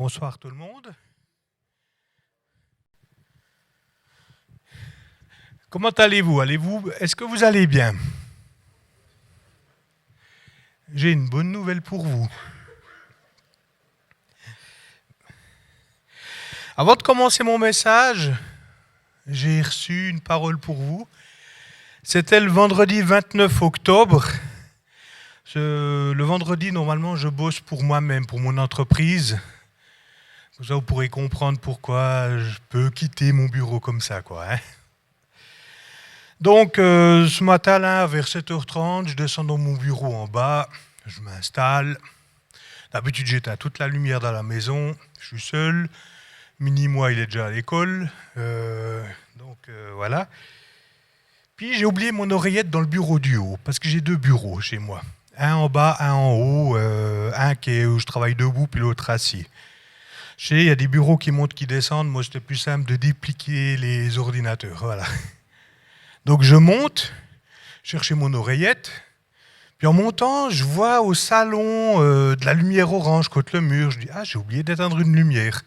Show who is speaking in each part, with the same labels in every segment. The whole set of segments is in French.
Speaker 1: Bonsoir tout le monde. Comment allez-vous? Est-ce que vous allez bien? J'ai une bonne nouvelle pour vous. Avant de commencer mon message, j'ai reçu une parole pour vous. C'était le vendredi 29 octobre. Le vendredi, normalement, je bosse pour moi-même, pour mon entreprise. Comme ça, vous pourrez comprendre pourquoi je peux quitter mon bureau comme ça, quoi. Donc, ce matin, là, vers 7h30, je descends dans mon bureau en bas, je m'installe. D'habitude, j'éteins toute la lumière dans la maison, je suis seul. Mini, moi, il est déjà à l'école. Voilà. Puis, j'ai oublié mon oreillette dans le bureau du haut, parce que j'ai 2 bureaux chez moi. Un en bas, un en haut, un où je travaille debout, puis l'autre assis. Je sais, il y a des bureaux qui montent, qui descendent. Moi, c'était plus simple de dépliquer les ordinateurs. Voilà. Donc, je monte, chercher mon oreillette. Puis en montant, je vois au salon de la lumière orange contre le mur. Je dis, j'ai oublié d'éteindre une lumière.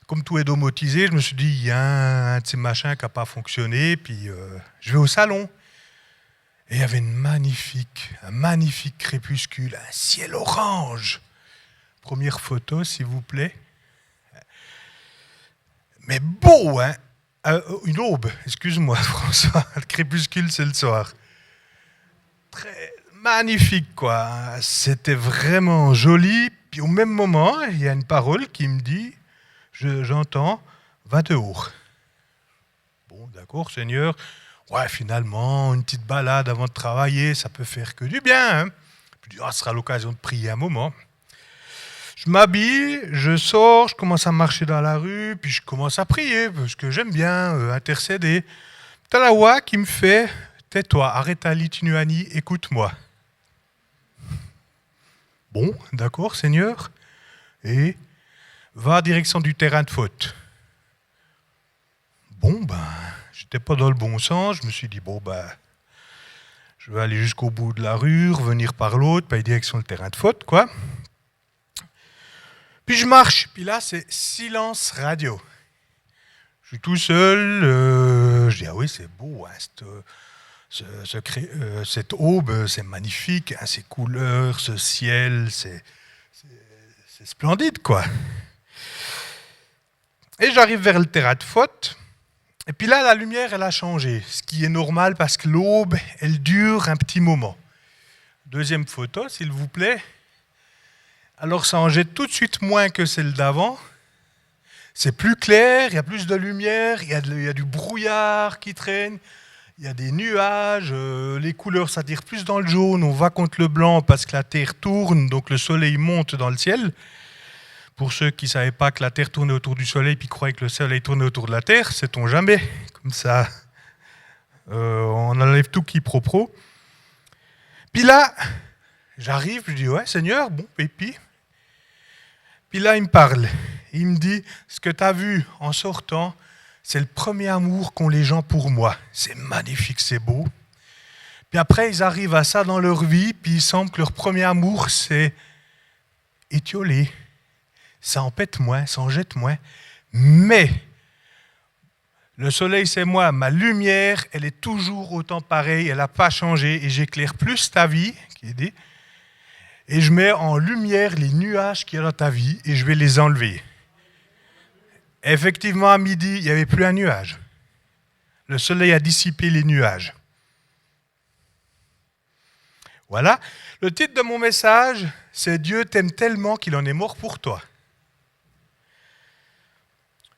Speaker 1: Comme tout est domotisé, je me suis dit, il y a un de ces machins qui n'a pas fonctionné. Puis je vais au salon. Et il y avait un magnifique crépuscule, un ciel orange. Première photo, s'il vous plaît. Mais beau, hein? Une aube, excuse-moi François. Le crépuscule, c'est le soir. Très magnifique, quoi. C'était vraiment joli. Puis au même moment, il y a une parole qui me dit, j'entends, va dehors. Bon, d'accord, Seigneur. Ouais, finalement, une petite balade avant de travailler, ça peut faire que du bien. Hein. Puis, ce sera l'occasion de prier un moment. Je m'habille, je sors, je commence à marcher dans la rue, puis je commence à prier, parce que j'aime bien intercéder. T'as la voix qui me fait, tais-toi, arrête ta litinuanie, écoute-moi. Bon, d'accord, Seigneur. Et va en direction du terrain de faute. Bon, j'étais pas dans le bon sens. Je me suis dit, je vais aller jusqu'au bout de la rue, revenir par l'autre, pas direction le terrain de faute, quoi. Puis je marche, puis là, c'est silence radio. Je suis tout seul, je dis, oui, c'est beau, hein, cette aube, c'est magnifique, hein, ces couleurs, ce ciel, c'est splendide, quoi. Et j'arrive vers le terrain de faute, et puis là, la lumière, elle a changé, ce qui est normal parce que l'aube, elle dure un petit moment. Deuxième photo, s'il vous plaît. Alors, ça en jette tout de suite moins que celle d'avant. C'est plus clair, il y a plus de lumière, il y a du brouillard qui traîne, il y a des nuages, les couleurs s'attirent plus dans le jaune, on va contre le blanc parce que la Terre tourne, donc le soleil monte dans le ciel. Pour ceux qui ne savaient pas que la Terre tournait autour du soleil puis croyaient que le soleil tournait autour de la Terre, sait-on jamais. Comme ça, on enlève tout quiproquo. Puis là, j'arrive, je dis, ouais Seigneur, bon, et puis là, il me parle. Il me dit, ce que tu as vu en sortant, c'est le premier amour qu'ont les gens pour moi. C'est magnifique, c'est beau. Puis après, ils arrivent à ça dans leur vie, puis il semble que leur premier amour, c'est étiolé. Ça en pète moins, ça en jette moins. Mais le soleil, c'est moi. Ma lumière, elle est toujours autant pareille, elle n'a pas changé. Et j'éclaire plus ta vie, qui est dit, et je mets en lumière les nuages qu'il y a dans ta vie et je vais les enlever. Effectivement, à midi, il n'y avait plus un nuage. Le soleil a dissipé les nuages. Voilà. Le titre de mon message, c'est « Dieu t'aime tellement qu'il en est mort pour toi ».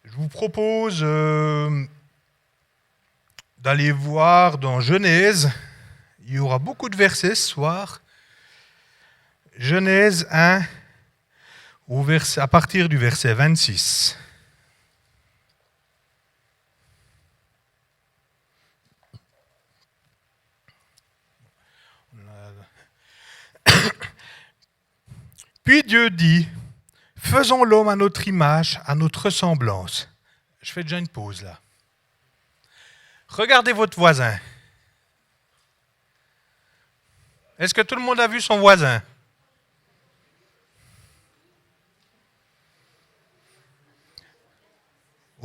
Speaker 1: Je vous propose d'aller voir dans Genèse. Il y aura beaucoup de versets ce soir. Genèse 1, à partir du verset 26. Puis Dieu dit, faisons l'homme à notre image, à notre ressemblance. Je fais déjà une pause là. Regardez votre voisin. Est-ce que tout le monde a vu son voisin?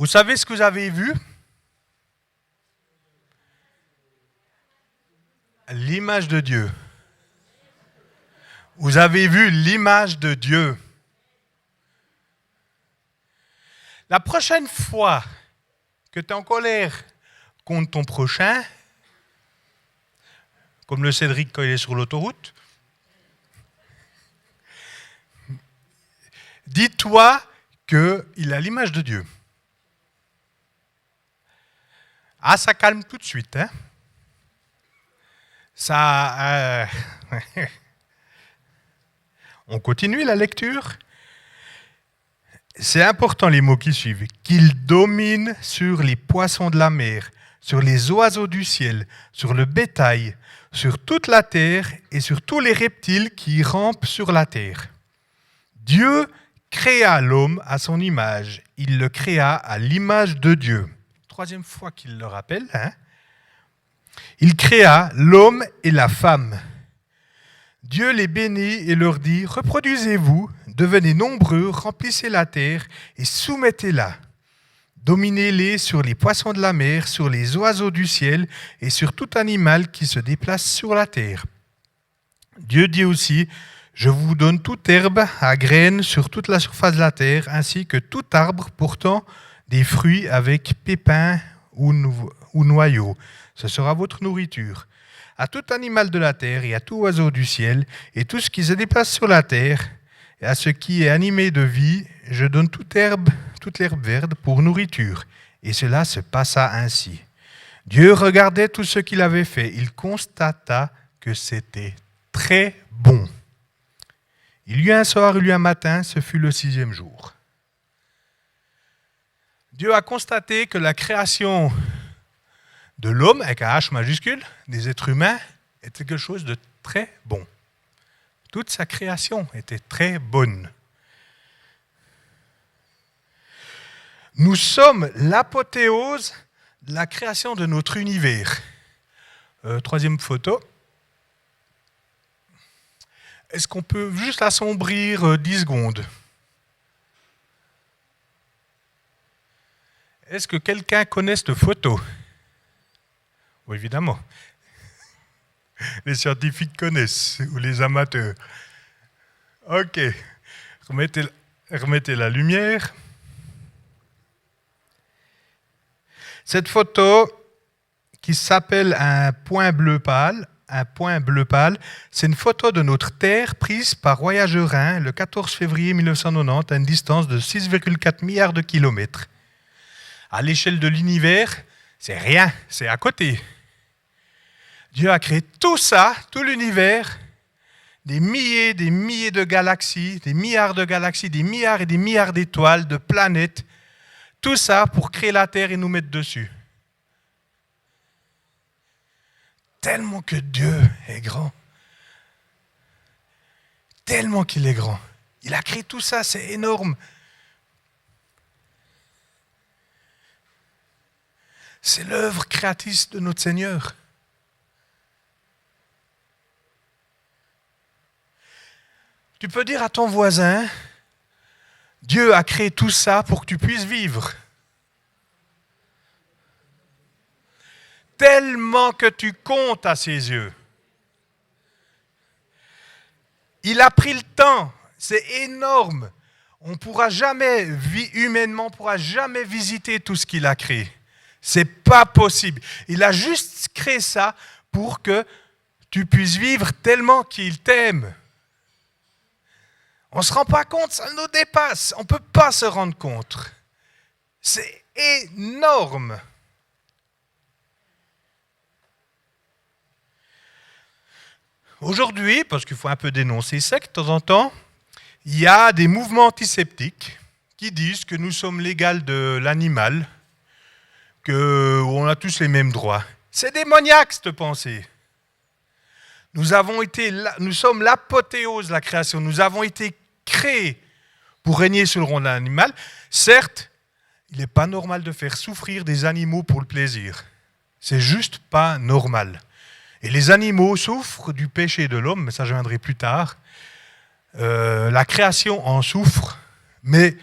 Speaker 1: Vous savez ce que vous avez vu? L'image de Dieu. Vous avez vu l'image de Dieu. La prochaine fois que tu es en colère contre ton prochain, comme le Cédric quand il est sur l'autoroute, dis-toi qu'il a l'image de Dieu. Ah, ça calme tout de suite. Hein? Ça, on continue la lecture. C'est important les mots qui suivent. Qu'il domine sur les poissons de la mer, sur les oiseaux du ciel, sur le bétail, sur toute la terre et sur tous les reptiles qui rampent sur la terre. Dieu créa l'homme à son image. Il le créa à l'image de Dieu. Troisième fois qu'il le rappelle. Hein? Il créa l'homme et la femme. Dieu les bénit et leur dit « Reproduisez-vous, devenez nombreux, remplissez la terre et soumettez-la. Dominez-les sur les poissons de la mer, sur les oiseaux du ciel et sur tout animal qui se déplace sur la terre. » Dieu dit aussi « Je vous donne toute herbe à graines sur toute la surface de la terre, ainsi que tout arbre portant des fruits avec pépins ou noyaux. Ce sera votre nourriture. À tout animal de la terre et à tout oiseau du ciel et tout ce qui se déplace sur la terre et à ce qui est animé de vie, je donne toute l'herbe verte pour nourriture. » Et cela se passa ainsi. Dieu regardait tout ce qu'il avait fait. Il constata que c'était très bon. Il y eut un soir, il y eut un matin, ce fut le 6e jour. Dieu a constaté que la création de l'homme, avec un H majuscule, des êtres humains, était quelque chose de très bon. Toute sa création était très bonne. Nous sommes l'apothéose de la création de notre univers. Troisième photo. Est-ce qu'on peut juste assombrir 10 secondes? Est-ce que quelqu'un connaît cette photo? Oui, évidemment. Les scientifiques connaissent, ou les amateurs. Ok. Remettez la lumière. Cette photo, qui s'appelle un point bleu pâle, c'est une photo de notre Terre prise par Voyageur 1 le 14 février 1990 à une distance de 6,4 milliards de kilomètres. À l'échelle de l'univers, c'est rien, c'est à côté. Dieu a créé tout ça, tout l'univers, des milliers de galaxies, des milliards et des milliards d'étoiles, de planètes, tout ça pour créer la Terre et nous mettre dessus. Tellement que Dieu est grand. Tellement qu'il est grand. Il a créé tout ça, c'est énorme. C'est l'œuvre créatrice de notre Seigneur. Tu peux dire à ton voisin, Dieu a créé tout ça pour que tu puisses vivre. Tellement que tu comptes à ses yeux. Il a pris le temps, c'est énorme. On pourra jamais, humainement, on ne pourra jamais visiter tout ce qu'il a créé. C'est pas possible. Il a juste créé ça pour que tu puisses vivre tellement qu'il t'aime. On ne se rend pas compte, ça nous dépasse. On ne peut pas se rendre compte. C'est énorme. Aujourd'hui, parce qu'il faut un peu dénoncer ça de temps en temps, il y a des mouvements antiseptiques qui disent que nous sommes l'égal de l'animal, qu'on a tous les mêmes droits. C'est démoniaque cette pensée. Nous sommes l'apothéose de la création. Nous avons été créés pour régner sur le rôle d'un animal. Certes, il n'est pas normal de faire souffrir des animaux pour le plaisir. C'est juste pas normal. Et les animaux souffrent du péché de l'homme, mais ça je viendrai plus tard. La création en souffre, mais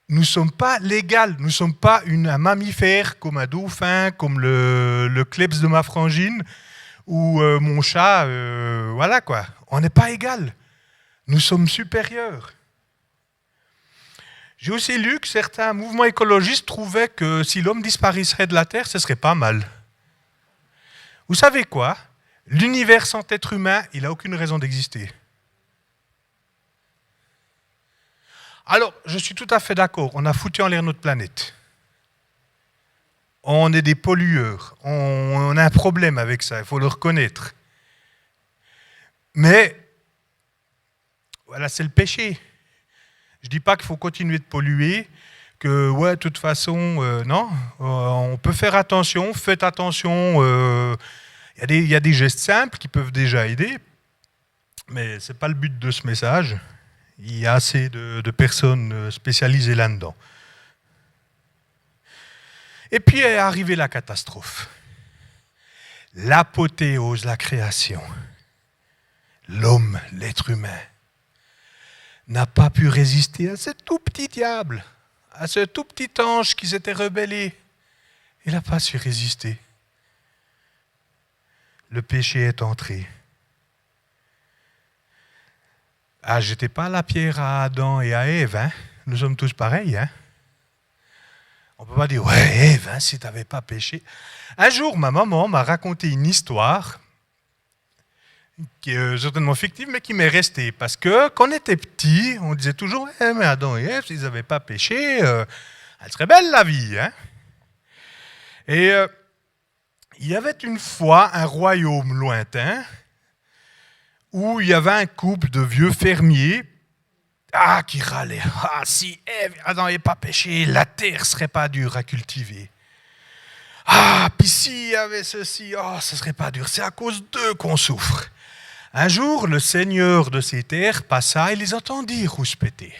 Speaker 1: nous ne sommes pas l'égal, nous ne sommes pas un mammifère comme un dauphin, comme le kleps de ma frangine ou mon chat, voilà quoi. On n'est pas égal, nous sommes supérieurs. J'ai aussi lu que certains mouvements écologistes trouvaient que si l'homme disparaissait de la Terre, ce serait pas mal. Vous savez quoi? L'univers sans être humain, il n'a aucune raison d'exister. Alors, je suis tout à fait d'accord, on a foutu en l'air notre planète. On est des pollueurs, on a un problème avec ça, il faut le reconnaître. Mais, voilà, c'est le péché. Je ne dis pas qu'il faut continuer de polluer, que, ouais, de toute façon, non, on peut faire attention, faites attention, il y a des gestes simples qui peuvent déjà aider, mais ce n'est pas le but de ce message. Il y a assez de personnes spécialisées là-dedans. Et puis est arrivée la catastrophe. L'apothéose, la création. L'homme, l'être humain, n'a pas pu résister à ce tout petit diable, à ce tout petit ange qui s'était rebellé. Il n'a pas su résister. Le péché est entré. Ah, jetez pas la pierre à Adam et à Ève, hein. Nous sommes tous pareils, hein. On ne peut pas dire, ouais, Ève, hein, si tu n'avais pas péché. Un jour, ma maman m'a raconté une histoire qui est certainement fictive, mais qui m'est restée. Parce que quand on était petit, on disait toujours, mais Adam et Ève, s'ils n'avaient pas péché, elle serait belle la vie, hein. Et il y avait une fois un royaume lointain où il y avait un couple de vieux fermiers qui râlaient. Ah, si Adam n'avait pas péché, la terre ne serait pas dure à cultiver. Ah, puis s'il y avait ceci, ce ne serait pas dur. C'est à cause d'eux qu'on souffre. Un jour, le seigneur de ces terres passa et les entendit rouspéter.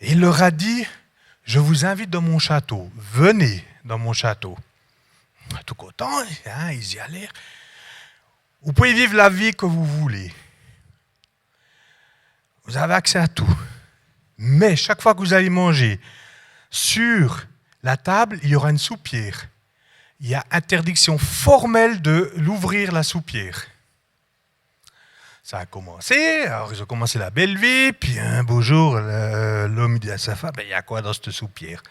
Speaker 1: Et il leur a dit, je vous invite dans mon château. Venez dans mon château. Tout content, hein, ils y allèrent. Vous pouvez vivre la vie que vous voulez. Vous avez accès à tout. Mais chaque fois que vous allez manger, sur la table, il y aura une soupière. Il y a interdiction formelle de l'ouvrir la soupière. Ça a commencé, alors ils ont commencé la belle vie, puis un beau jour, l'homme dit à sa femme, il y a quoi dans cette soupière?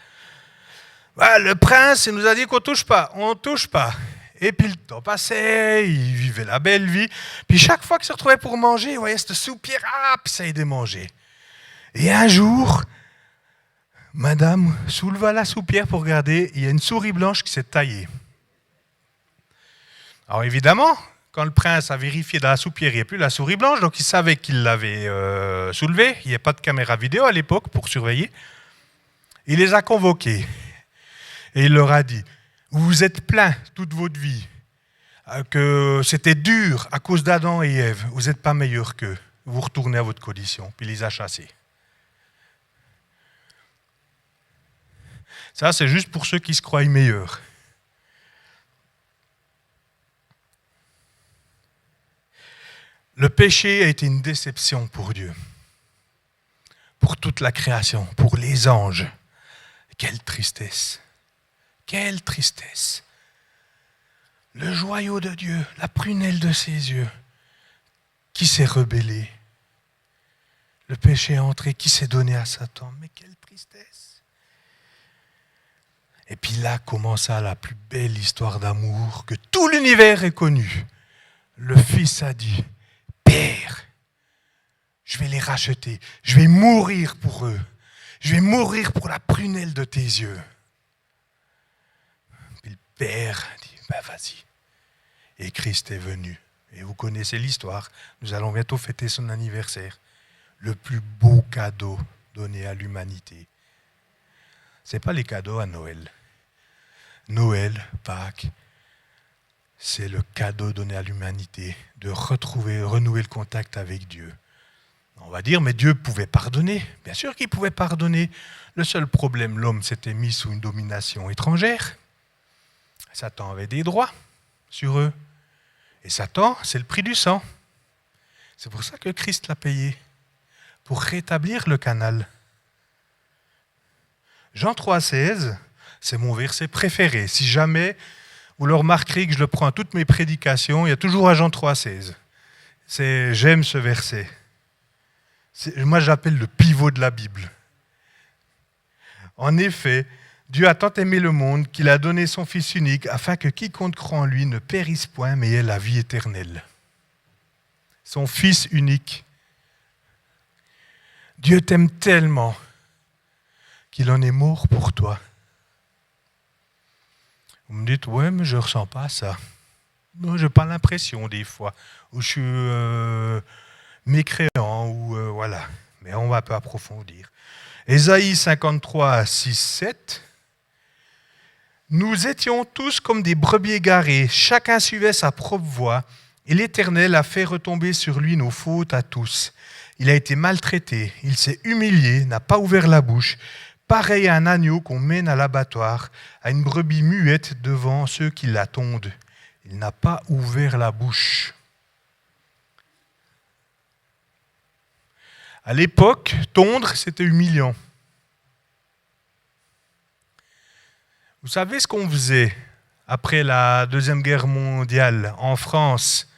Speaker 1: Le prince il nous a dit qu'on ne touche pas. Et puis le temps passait, il vivait la belle vie. Puis chaque fois qu'il se retrouvait pour manger, il voyait cette soupière, puis ça aidait à manger. Et un jour, madame souleva la soupière pour regarder, il y a une souris blanche qui s'est taillée. Alors évidemment, quand le prince a vérifié dans la soupière, il n'y a plus la souris blanche, donc il savait qu'il l'avait soulevée. Il n'y avait pas de caméra vidéo à l'époque pour surveiller. Il les a convoqués. Et il leur a dit, vous vous êtes plaints toute votre vie que c'était dur à cause d'Adam et Ève. Vous n'êtes pas meilleurs qu'eux. Vous retournez à votre condition. Puis il les a chassés. Ça, c'est juste pour ceux qui se croient meilleurs. Le péché a été une déception pour Dieu, pour toute la création, pour les anges. Quelle tristesse! Quelle tristesse! Le joyau de Dieu, la prunelle de ses yeux, qui s'est rebellé. Le péché est entré, qui s'est donné à Satan. Mais quelle tristesse! Et puis là commença la plus belle histoire d'amour que tout l'univers ait connue. Le Fils a dit, Père, je vais les racheter, je vais mourir pour eux, je vais mourir pour la prunelle de tes yeux. Puis le Père dit, vas-y. Et Christ est venu. Et vous connaissez l'histoire, nous allons bientôt fêter son anniversaire. Le plus beau cadeau donné à l'humanité. Ce n'est pas les cadeaux à Noël. Noël, Pâques, c'est le cadeau donné à l'humanité de renouer le contact avec Dieu. On va dire, mais Dieu pouvait pardonner. Bien sûr qu'il pouvait pardonner. Le seul problème, l'homme s'était mis sous une domination étrangère. Satan avait des droits sur eux. Et Satan, c'est le prix du sang. C'est pour ça que Christ l'a payé. Pour rétablir le canal. Jean 3,16, c'est mon verset préféré. Si jamais vous le remarquerez que je le prends à toutes mes prédications, il y a toujours un Jean 3,16. J'aime ce verset. Moi, j'appelle le pivot de la Bible. En effet, Dieu a tant aimé le monde qu'il a donné son Fils unique afin que quiconque croit en lui ne périsse point, mais ait la vie éternelle. Son Fils unique. Dieu t'aime tellement qu'il en est mort pour toi. Vous me dites, ouais, mais je ne ressens pas ça. Non, je n'ai pas l'impression des fois, où je suis mécréant, ou voilà. Mais on va un peu approfondir. Ésaïe 53, 6, 7. Nous étions tous comme des brebis égarées, chacun suivait sa propre voie, et l'Éternel a fait retomber sur lui nos fautes à tous. Il a été maltraité, il s'est humilié, n'a pas ouvert la bouche, pareil à un agneau qu'on mène à l'abattoir, à une brebis muette devant ceux qui la tondent. Il n'a pas ouvert la bouche. À l'époque, tondre, c'était humiliant. Vous savez ce qu'on faisait après la Deuxième Guerre mondiale en France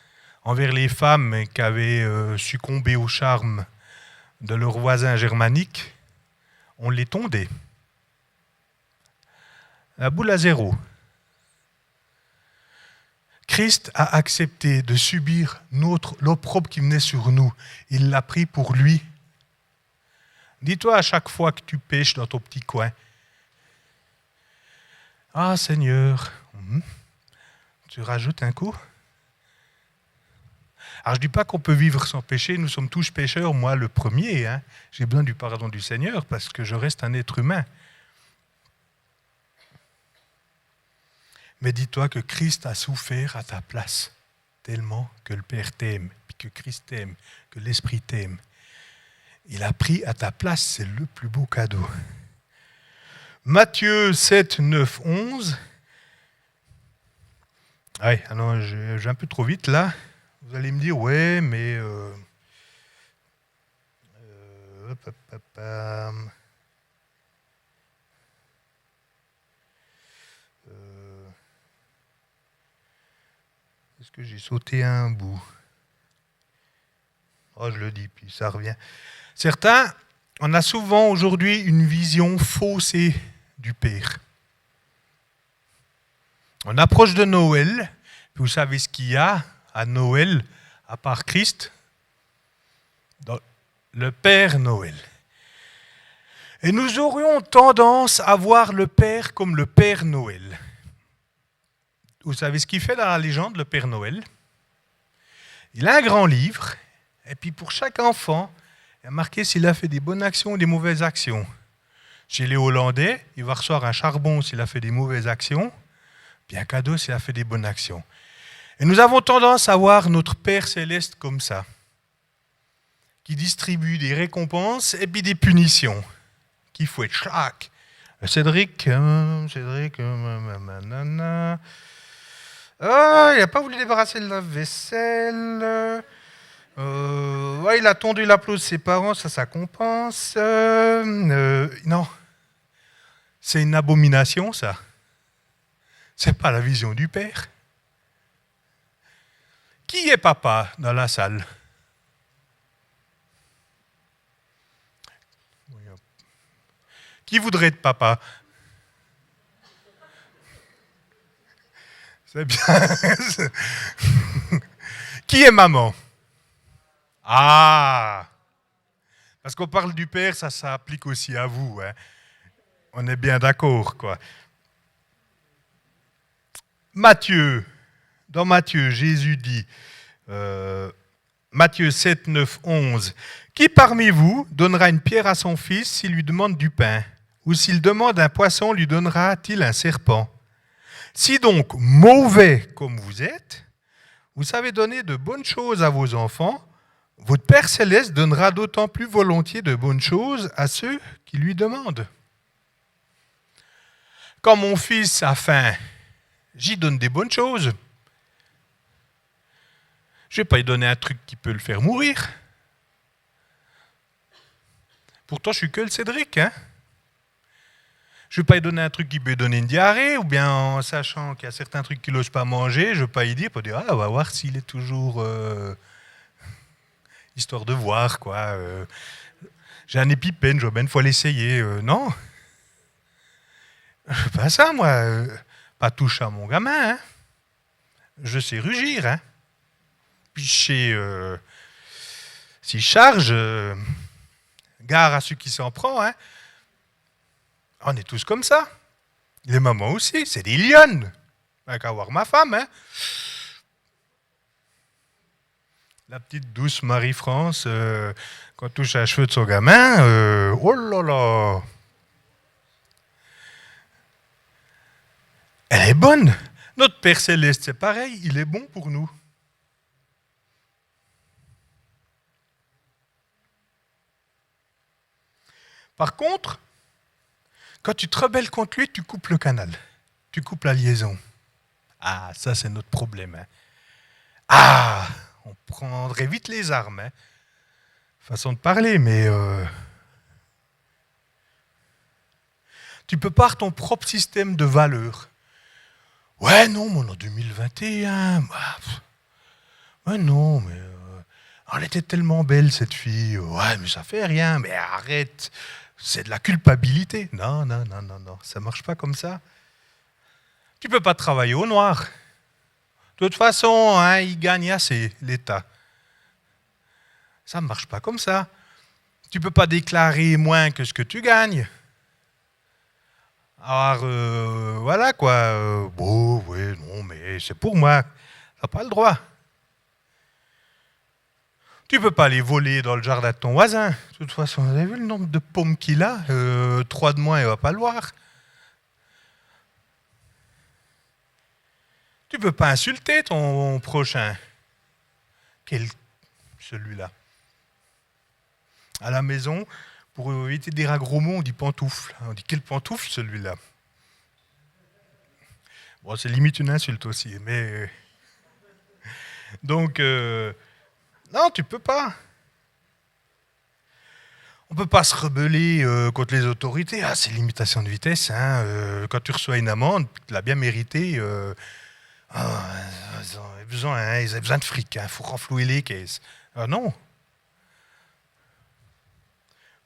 Speaker 1: envers les femmes qui avaient succombé au charme de leurs voisins germaniques? On les tondait. La boule à zéro. Christ a accepté de subir l'opprobre qui venait sur nous. Il l'a pris pour lui. Dis-toi à chaque fois que tu pêches dans ton petit coin, ah Seigneur, tu rajoutes un coup. Alors je ne dis pas qu'on peut vivre sans péché, nous sommes tous pécheurs, moi le premier. Hein. J'ai besoin du pardon du Seigneur parce que je reste un être humain. Mais dis-toi que Christ a souffert à ta place, tellement que le Père t'aime, puis que Christ t'aime, que l'Esprit t'aime. Il a pris à ta place, c'est le plus beau cadeau. Matthieu 7, 9, 11. Ouais, alors je vais un peu trop vite là. Vous allez me dire, ouais, mais... est-ce que j'ai sauté un bout? Oh, je le dis, puis ça revient. Certains, on a souvent aujourd'hui une vision faussée du Père. On approche de Noël, puis vous savez ce qu'il y a à Noël, à part Christ, dans le Père Noël. Et nous aurions tendance à voir le Père comme le Père Noël. Vous savez ce qu'il fait dans la légende, le Père Noël? Il a un grand livre, et puis pour chaque enfant, il y a marqué s'il a fait des bonnes actions ou des mauvaises actions. Chez les Hollandais, il va recevoir un charbon s'il a fait des mauvaises actions, puis un cadeau s'il a fait des bonnes actions. Et nous avons tendance à voir notre Père Céleste comme ça, qui distribue des récompenses et puis des punitions, qui fouette chaque. Cédric, nanana. Oh, il n'a pas voulu débarrasser de la vaisselle. Ouais, il a tondu la pelouse de ses parents, ça compense. Non, c'est une abomination, ça. C'est pas la vision du Père. Qui est papa dans la salle? Qui voudrait être papa? C'est bien. Qui est maman? Ah! Parce qu'on parle du Père, ça s'applique aussi à vous. Hein. On est bien d'accord, quoi. Dans Matthieu, Jésus dit, Matthieu 7, 9, 11, « Qui parmi vous donnera une pierre à son fils s'il lui demande du pain? Ou s'il demande un poisson, lui donnera-t-il un serpent? Si donc, mauvais comme vous êtes, vous savez donner de bonnes choses à vos enfants, votre Père Céleste donnera d'autant plus volontiers de bonnes choses à ceux qui lui demandent. Quand mon fils a faim, j'y donne des bonnes choses. Je ne vais pas lui donner un truc qui peut le faire mourir. Pourtant, je suis que le Cédric. Hein. Je ne vais pas lui donner un truc qui peut lui donner une diarrhée, ou bien en sachant qu'il y a certains trucs qu'il n'ose pas manger, je ne vais pas lui dire pour dire, ah, on va voir s'il est toujours... histoire de voir, quoi. J'ai un épipène, je vais bien une fois l'essayer. Non. Je fais pas ça, moi. Pas toucher à mon gamin, hein. Je sais rugir, hein. Puis je sais... s'il charge, gare à ceux qui s'en prend, hein. On est tous comme ça. Les mamans aussi, c'est des lionnes. Pas qu'à voir ma femme, hein. La petite douce Marie-France, quand on touche à cheveux de son gamin, oh là là. Elle est bonne. Notre Père Céleste, c'est pareil, il est bon pour nous. Par contre, quand tu te rebelles contre lui, tu coupes le canal. Tu coupes la liaison. Ah, ça c'est notre problème. Hein. Ah, on prendrait vite les armes. Hein. Façon de parler, mais... tu peux pas avoir ton propre système de valeurs. Ouais, non, mais en 2021... ouais, non, mais... elle était tellement belle, cette fille. Ouais, mais ça fait rien. Mais arrête. C'est de la culpabilité. Non, non, non, non, non. Ça marche pas comme ça. Tu peux pas travailler au noir. De toute façon, hein, il gagne assez, l'État. Ça ne marche pas comme ça. Tu peux pas déclarer moins que ce que tu gagnes. Alors, voilà quoi. Bon, oui, non, mais c'est pour moi. Tu n'as pas le droit. Tu ne peux pas aller voler dans le jardin de ton voisin. De toute façon, vous avez vu le nombre de pommes qu'il a 3 de moins, il ne va pas le voir. Tu ne peux pas insulter ton prochain. Celui-là. À la maison, pour éviter de dire un gros mot, on dit pantoufle. On dit quel pantoufle, celui-là. Bon, c'est limite une insulte aussi, mais... Donc... non, tu peux pas. On peut pas se rebeller contre les autorités. Ah, c'est limitation de vitesse. Hein. Quand tu reçois une amende, tu l'as bien mérité. Ils avaient besoin de fric. Il faut renflouer les caisses. Ah non.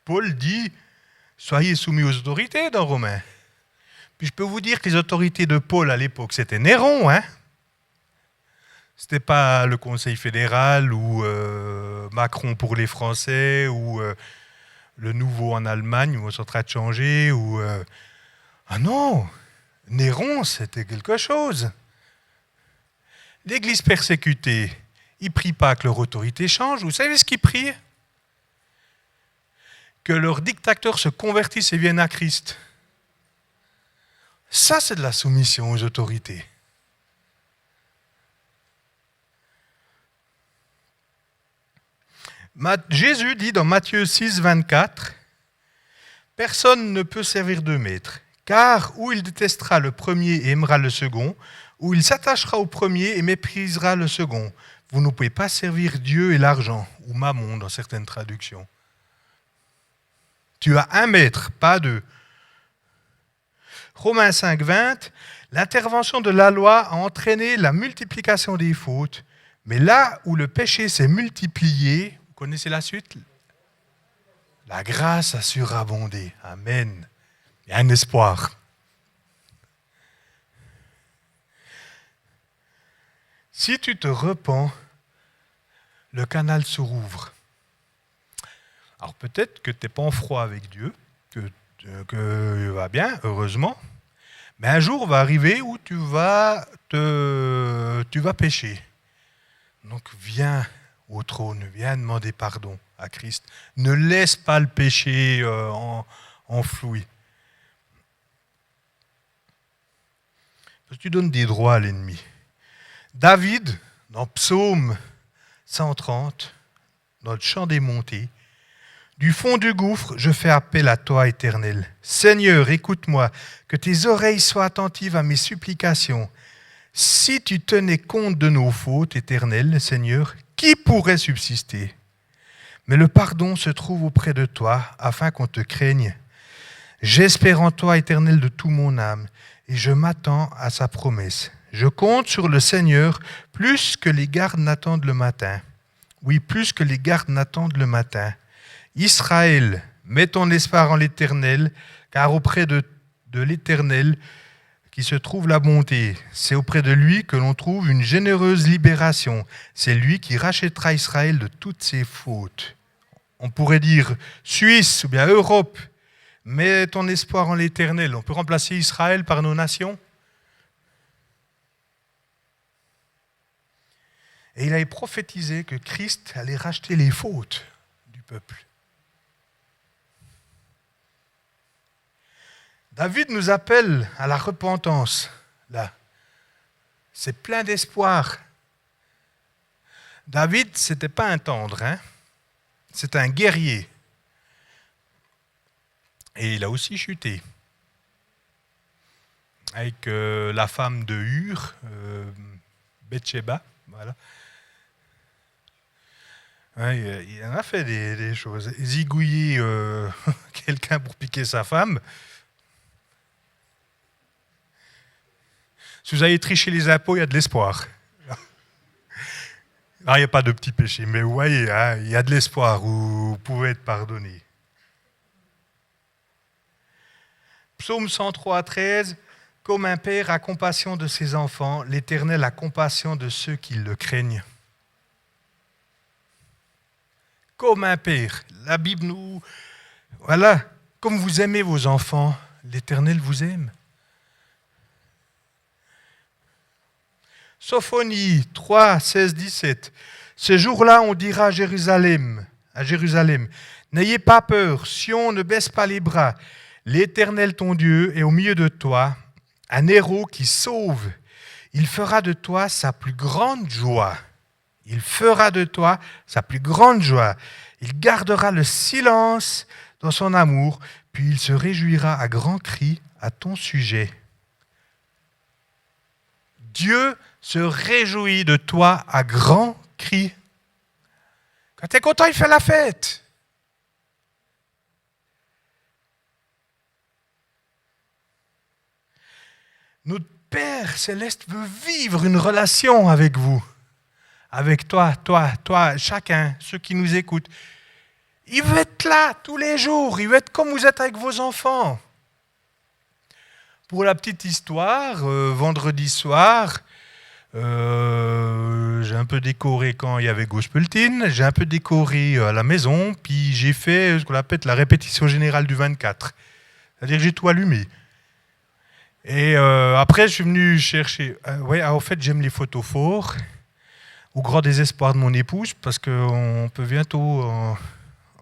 Speaker 1: Paul dit, soyez soumis aux autorités dans Romains. Puis je peux vous dire que les autorités de Paul à l'époque, c'était Néron, hein. C'était pas le Conseil fédéral ou Macron pour les Français ou le nouveau en Allemagne où on est en train de changer. Ah non, Néron, c'était quelque chose. L'Église persécutée, ils ne prient pas que leur autorité change. Vous savez ce qu'ils prient ? Que leur dictateur se convertisse et vienne à Christ. Ça, c'est de la soumission aux autorités. Jésus dit dans Matthieu 6, 24, « Personne ne peut servir deux maîtres, car ou il détestera le premier et aimera le second, ou il s'attachera au premier et méprisera le second. Vous ne pouvez pas servir Dieu et l'argent, ou mammon dans certaines traductions. Tu as un maître, pas deux. » Romains 5, 20, « L'intervention de la loi a entraîné la multiplication des fautes, mais là où le péché s'est multiplié, vous connaissez la suite ? La grâce a surabondé. Amen. Il y a un espoir. Si tu te repens, le canal se rouvre. Alors peut-être que tu n'es pas en froid avec Dieu, que va bien, heureusement, mais un jour va arriver où tu vas pécher. Donc viens au trône, viens demander pardon à Christ. Ne laisse pas le péché enfoui. Parce que tu donnes des droits à l'ennemi. David, dans Psaume 130, dans le chant des montées, « Du fond du gouffre, je fais appel à toi, Éternel. Seigneur, écoute-moi, que tes oreilles soient attentives à mes supplications. Si tu tenais compte de nos fautes, Éternel, Seigneur, qui pourrait subsister ? Mais le pardon se trouve auprès de toi, afin qu'on te craigne. J'espère en toi, Éternel, de toute mon âme, et je m'attends à sa promesse. Je compte sur le Seigneur plus que les gardes n'attendent le matin. Oui, plus que les gardes n'attendent le matin. Israël, mets ton espoir en l'Éternel, car auprès de l'Éternel qui se trouve la bonté. C'est auprès de lui que l'on trouve une généreuse libération. C'est lui qui rachètera Israël de toutes ses fautes. On pourrait dire Suisse ou bien Europe. Mets ton espoir en l'Éternel. On peut remplacer Israël par nos nations. Et il avait prophétisé que Christ allait racheter les fautes du peuple. David nous appelle à la repentance, là. C'est plein d'espoir. David, ce n'était pas un tendre, hein? C'est un guerrier. Et il a aussi chuté. Avec la femme de Hur, Bathsheba, voilà. Ouais, il en a fait des choses. Zigouiller quelqu'un pour piquer sa femme. Si vous avez triché les impôts, il y a de l'espoir. Il n'y a pas de petits péchés, mais vous voyez, hein, il y a de l'espoir, vous pouvez être pardonné. Psaume 103, 13. Comme un père a compassion de ses enfants, l'Éternel a compassion de ceux qui le craignent. Comme un père. La Bible nous... Voilà, comme vous aimez vos enfants, l'Éternel vous aime. Sophonie 3, 16, 17. Ce jour-là, on dira à Jérusalem, n'ayez pas peur, Sion ne baisse pas les bras. L'Éternel ton Dieu est au milieu de toi, un héros qui sauve. Il fera de toi sa plus grande joie. Il fera de toi sa plus grande joie. Il gardera le silence dans son amour, puis il se réjouira à grands cris à ton sujet. Dieu se réjouit de toi à grands cris. Quand tu es content, il fait la fête. Notre Père céleste veut vivre une relation avec vous, avec toi, chacun, ceux qui nous écoutent. Il veut être là tous les jours, il veut être comme vous êtes avec vos enfants. Pour la petite histoire, vendredi soir, j'ai un peu décoré quand il y avait Gospeltine, j'ai un peu décoré à la maison, puis j'ai fait ce qu'on appelle la répétition générale du 24. C'est-à-dire que j'ai tout allumé. Et après, je suis venu chercher... en fait, j'aime les photos forts, au grand désespoir de mon épouse, parce qu'on peut bientôt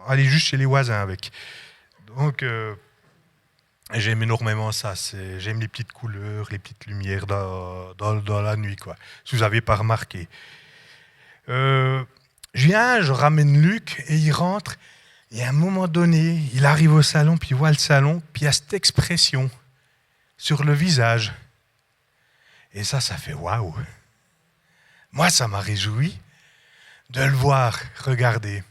Speaker 1: aller juste chez les voisins avec. Donc... j'aime énormément ça, j'aime les petites couleurs, les petites lumières dans la nuit, quoi. Si vous n'avez pas remarqué. Je ramène Luc et il rentre, et à un moment donné, il arrive au salon, puis il voit le salon, puis il y a cette expression sur le visage. Et ça fait waouh. Moi, ça m'a réjoui de le voir regarder.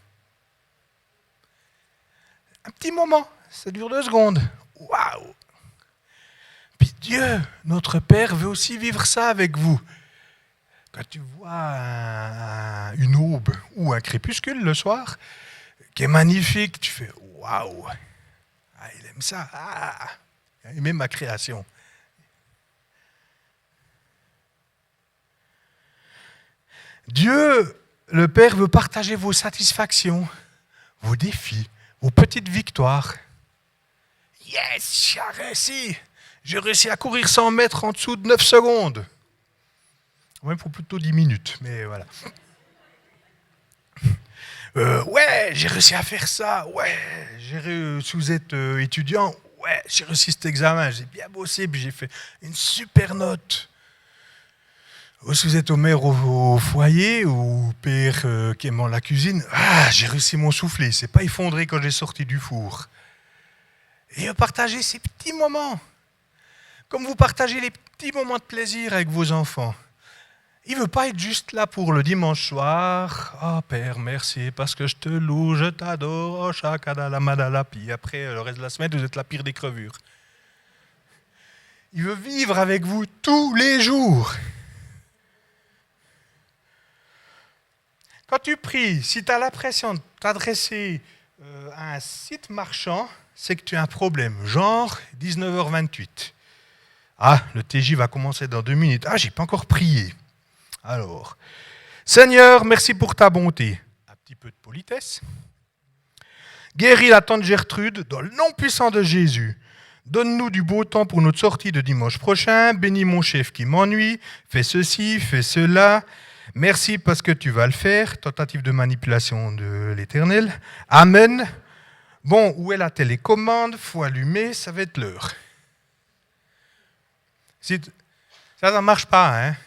Speaker 1: Un petit moment, ça dure 2 secondes. Waouh! Puis Dieu, notre Père, veut aussi vivre ça avec vous. Quand tu vois une aube ou un crépuscule le soir, qui est magnifique, tu fais waouh! Ah, il aime ça. Ah, il aime ma création. Dieu, le Père, veut partager vos satisfactions, vos défis, vos petites victoires. Yes, j'ai réussi. J'ai réussi à courir 100 mètres en dessous de 9 secondes. Ouais, il faut plutôt 10 minutes, mais voilà. Ouais, j'ai réussi à faire ça. Ouais, si vous êtes étudiant, ouais, j'ai réussi cet examen. J'ai bien bossé, puis j'ai fait une super note. Ou si vous êtes mère au foyer ou père qui aime la cuisine, j'ai réussi mon soufflé. Il ne s'est pas effondré quand j'ai sorti du four. Et partagez ces petits moments. Comme vous partagez les petits moments de plaisir avec vos enfants. Il ne veut pas être juste là pour le dimanche soir. Oh Père, merci parce que je te loue, je t'adore. Oh shakadala madala. Puis après, le reste de la semaine, vous êtes la pire des crevures. Il veut vivre avec vous tous les jours. Quand tu pries, si tu as l'impression de t'adresser à un site marchand, c'est que tu as un problème. Genre 19h28. Ah, le TJ va commencer dans 2 minutes. Ah, j'ai pas encore prié. Alors, Seigneur, merci pour ta bonté. Un petit peu de politesse. Guéris la tante Gertrude dans le nom puissant de Jésus. Donne-nous du beau temps pour notre sortie de dimanche prochain. Bénis mon chef qui m'ennuie. Fais ceci, fais cela. Merci parce que tu vas le faire. Tentative de manipulation de l'Éternel. Amen. Bon, où est la télécommande? Faut allumer, ça va être l'heure. Ça ne marche pas, hein.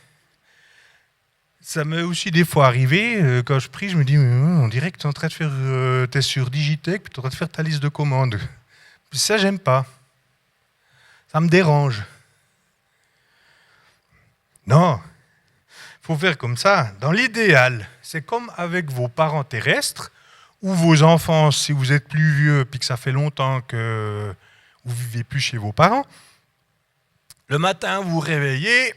Speaker 1: Ça m'est aussi des fois arrivé, quand je prie, je me dis, on dirait que tu es en train de faire, tu es sur Digitech, puis tu es en train de faire ta liste de commandes. Puis ça, j'aime pas. Ça me dérange. Non, il faut faire comme ça. Dans l'idéal, c'est comme avec vos parents terrestres, ou vos enfants, si vous êtes plus vieux, puis que ça fait longtemps que vous ne vivez plus chez vos parents. Le matin, vous vous réveillez,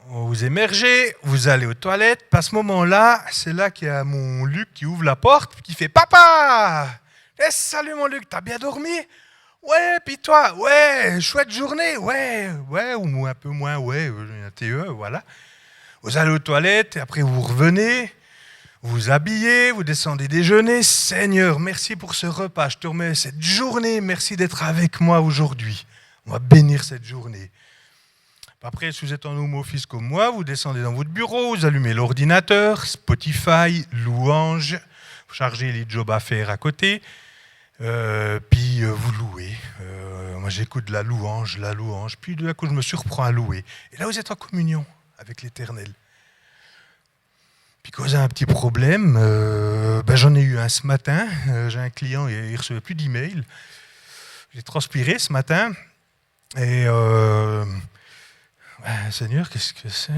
Speaker 1: vous émergez, vous allez aux toilettes. À ce moment-là, c'est là qu'il y a mon Luc qui ouvre la porte, qui fait « Papa !»« Salut mon Luc, t'as bien dormi ?»« Ouais, puis toi ? Ouais, chouette journée, ouais, ou un peu moins, ouais, un TE, voilà. » Vous allez aux toilettes, et après vous revenez, vous vous habillez, vous descendez déjeuner. « Seigneur, merci pour ce repas, je te remets cette journée, merci d'être avec moi aujourd'hui. » On va bénir cette journée. Après, si vous êtes en home office comme moi, vous descendez dans votre bureau, vous allumez l'ordinateur, Spotify, Louange, vous chargez les jobs à faire à côté, puis vous louez. Moi, j'écoute la louange, puis d'un coup, je me surprends à louer. Et là, vous êtes en communion avec l'Éternel. Puis quand vous avez un petit problème, j'en ai eu un ce matin. J'ai un client, il ne recevait plus d'email. J'ai transpiré ce matin. Et Seigneur, qu'est-ce que c'est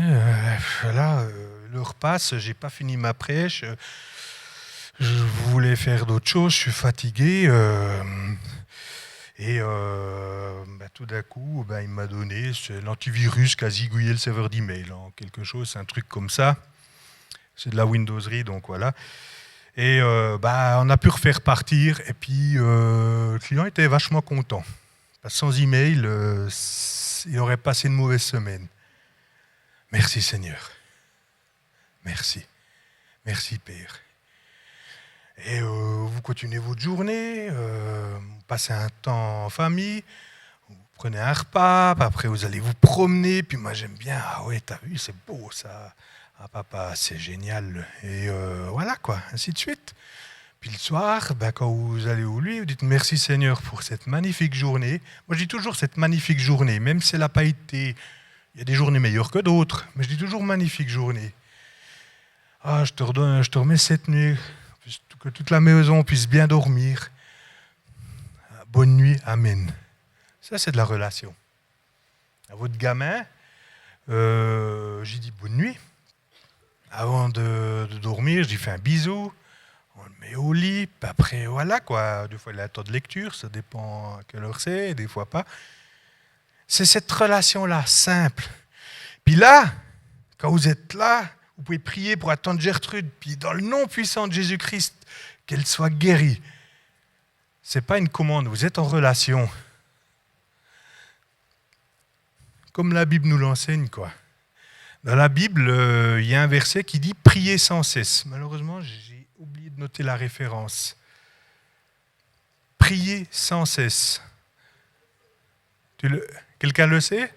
Speaker 1: là, l'heure passe, j'ai pas fini ma prêche, je voulais faire d'autres choses, je suis fatigué. Tout d'un coup, il m'a donné l'antivirus qui a zigouillé le serveur d'email, quelque chose, c'est un truc comme ça. C'est de la Windowserie, donc voilà. Et on a pu refaire partir, et puis le client était vachement content. Sans email, il aurait passé une mauvaise semaine. Merci Seigneur. Merci. Merci Père. Et vous continuez votre journée, vous passez un temps en famille, vous prenez un repas, après vous allez vous promener, puis moi j'aime bien, ah ouais, t'as vu, c'est beau ça. Ah papa, c'est génial. Et voilà quoi, ainsi de suite. Puis le soir, quand vous allez au lit, vous dites merci Seigneur pour cette magnifique journée. Moi je dis toujours cette magnifique journée, même si elle n'a pas été... Il y a des journées meilleures que d'autres, mais je dis toujours magnifique journée. Ah, je te remets cette nuit, que toute la maison puisse bien dormir. Bonne nuit, amen. Ça c'est de la relation. À votre gamin, j'ai dit bonne nuit. Avant de dormir, je lui fais un bisou. On le met au lit, puis après, voilà quoi. Des fois, il a un temps de lecture, ça dépend à quelle heure c'est, des fois pas. C'est cette relation-là, simple. Puis là, quand vous êtes là, vous pouvez prier pour la tante Gertrude, puis dans le nom puissant de Jésus-Christ, qu'elle soit guérie. Ce n'est pas une commande, vous êtes en relation. Comme la Bible nous l'enseigne, quoi. Dans la Bible, il y a un verset qui dit « Priez sans cesse ». Malheureusement, j'ai oublié de noter la référence. Priez sans cesse. Quelqu'un le sait?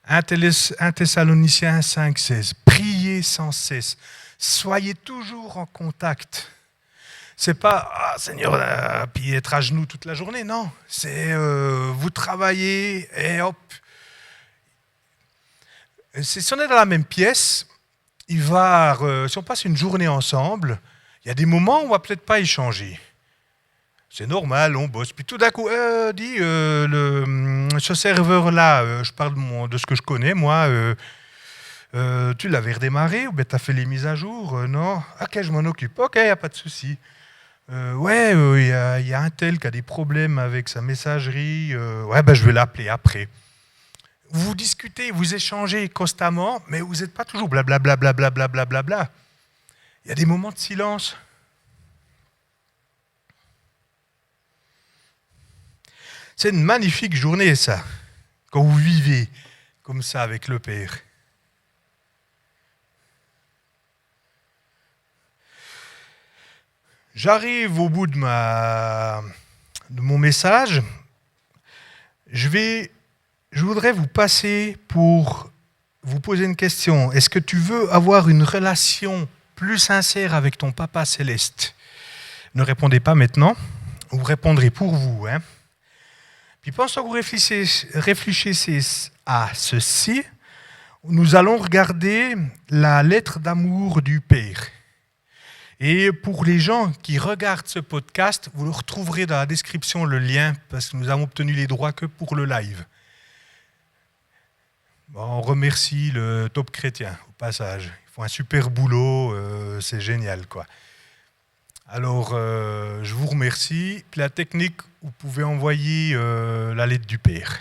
Speaker 1: 1 Thessaloniciens 5,16. Priez sans cesse. Soyez toujours en contact. C'est pas « Ah, Seigneur », puis être à genoux toute la journée. Non, c'est vous travaillez et hop. Si on est dans la même pièce, si on passe une journée ensemble, il y a des moments où on ne va peut-être pas échanger. C'est normal, on bosse. Puis tout d'un coup, ce serveur-là, je parle de ce que je connais, moi, tu l'avais redémarré ou bien tu as fait les mises à jour? Non? Ok, je m'en occupe. Ok, il n'y a pas de souci. Ouais, y a un tel qui a des problèmes avec sa messagerie. Ouais, ben, je vais l'appeler après. Vous discutez, vous échangez constamment, mais vous n'êtes pas toujours blablabla, blablabla, blablabla. Il y a des moments de silence. C'est une magnifique journée, ça, quand vous vivez comme ça avec le Père. J'arrive au bout de mon message. Je voudrais vous passer pour vous poser une question. Est-ce que tu veux avoir une relation plus sincère avec ton Papa Céleste? Ne répondez pas maintenant, vous répondrez pour vous. Hein. Puis pendant que vous réfléchissez à ceci, nous allons regarder la lettre d'amour du Père. Et pour les gens qui regardent ce podcast, vous le retrouverez dans la description le lien, parce que nous avons obtenu les droits que pour le live. Bon, on remercie le Top Chrétien, au passage. Ils font un super boulot, c'est génial, quoi. Alors, je vous remercie. Puis la technique, vous pouvez envoyer la lettre du Père.